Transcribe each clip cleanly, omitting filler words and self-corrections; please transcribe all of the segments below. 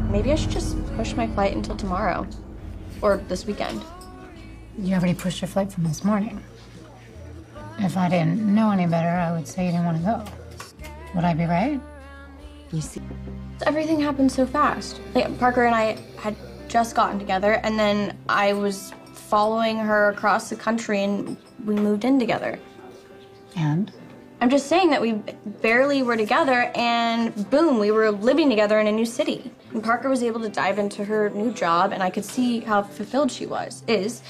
maybe I should just push my flight until tomorrow. Or this weekend. You already pushed your flight from this morning. If I didn't know any better, I would say you didn't want to go. Would I be right? You see, everything happened so fast. Like, Parker and I had just gotten together, and then I was following her across the country, and we moved in together. And? I'm just saying that we barely were together, and boom, we were living together in a new city. And Parker was able to dive into her new job, and I could see how fulfilled she is.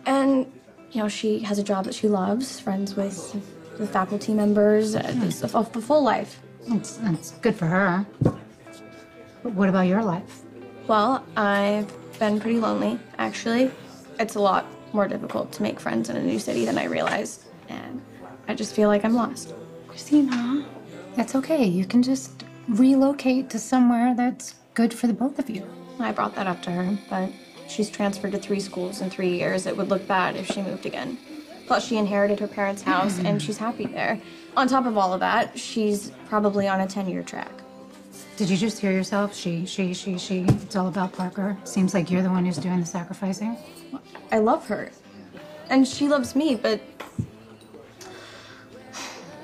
And, you know, she has a job that she loves, friends with the faculty members, it's a full life. That's good for her. But what about your life? Well, I've been pretty lonely, actually. It's a lot more difficult to make friends in a new city than I realized, and I just feel like I'm lost. Kristina, that's okay. You can just relocate to somewhere that's good for the both of you. I brought that up to her, but she's transferred to 3 schools in 3 years. It would look bad if she moved again. Plus, she inherited her parents' house, and she's happy there. On top of all of that, she's probably on a 10-year track. Did you just hear yourself? She. It's all about Parker. Seems like you're the one who's doing the sacrificing. I love her, and she loves me, but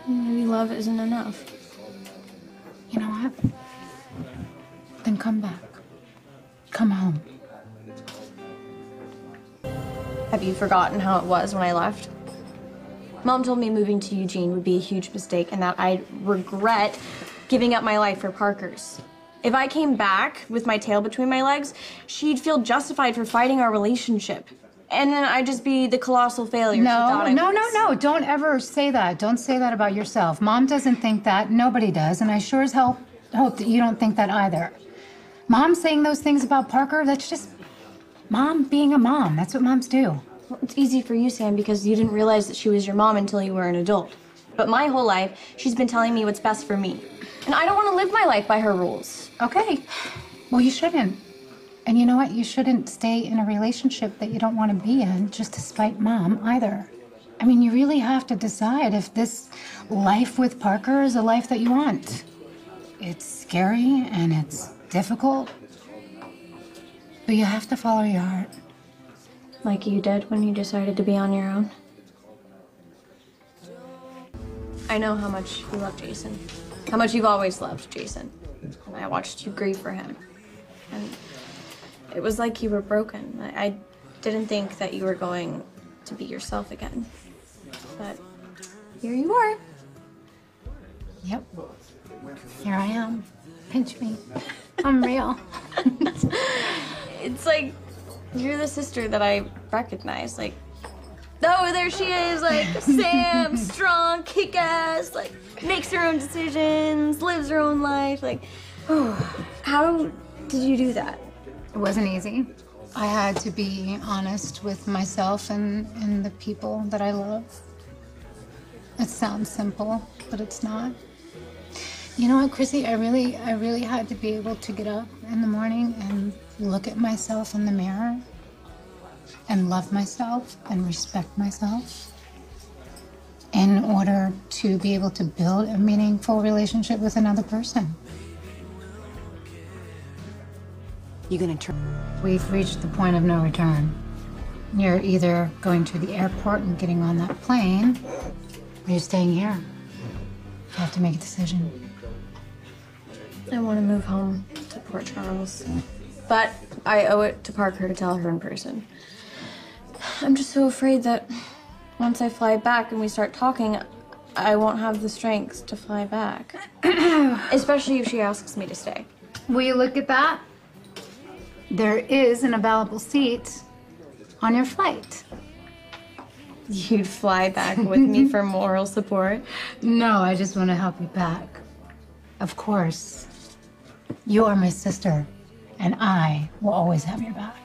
maybe love isn't enough. You know what? Then come back. Come home. Have you forgotten how it was when I left? Mom told me moving to Eugene would be a huge mistake and that I'd regret giving up my life for Parker's. If I came back with my tail between my legs, she'd feel justified for fighting our relationship. And then I'd just be the colossal failure she thought I was. No. Don't ever say that. Don't say that about yourself. Mom doesn't think that. Nobody does. And I sure as hell hope that you don't think that either. Mom saying those things about Parker, that's just Mom being a mom. That's what moms do. Well, it's easy for you, Sam, because you didn't realize that she was your mom until you were an adult. But my whole life, she's been telling me what's best for me. And I don't want to live my life by her rules. Okay. Well, you shouldn't. And you know what? You shouldn't stay in a relationship that you don't want to be in just to spite Mom either. I mean, you really have to decide if this life with Parker is a life that you want. It's scary and it's difficult, but you have to follow your heart. Like you did when you decided to be on your own. I know how much you love Jason. How much you've always loved Jason. And I watched you grieve for him. And it was like you were broken. I didn't think that you were going to be yourself again. But here you are. Yep. Here I am. Pinch me. I'm real. It's like you're the sister that I recognize. Like, oh, there she is. Like, Sam, strong, kick-ass, like, makes her own decisions, lives her own life. Like, how did you do that? It wasn't easy. I had to be honest with myself and the people that I love. It sounds simple, but it's not. You know what, Chrissy? I really had to be able to get up in the morning and look at myself in the mirror and love myself and respect myself in order to be able to build a meaningful relationship with another person. You gonna turn? We've reached the point of no return. You're either going to the airport and getting on that plane, or you're staying here. You have to make a decision. I want to move home to Port Charles, but I owe it to Parker to tell her in person. I'm just so afraid that once I fly back and we start talking, I won't have the strength to fly back. Especially if she asks me to stay. Will you look at that? There is an available seat on your flight. You'd fly back with me for moral support? No, I just want to help you back. Of course. You are my sister, and I will always have your back.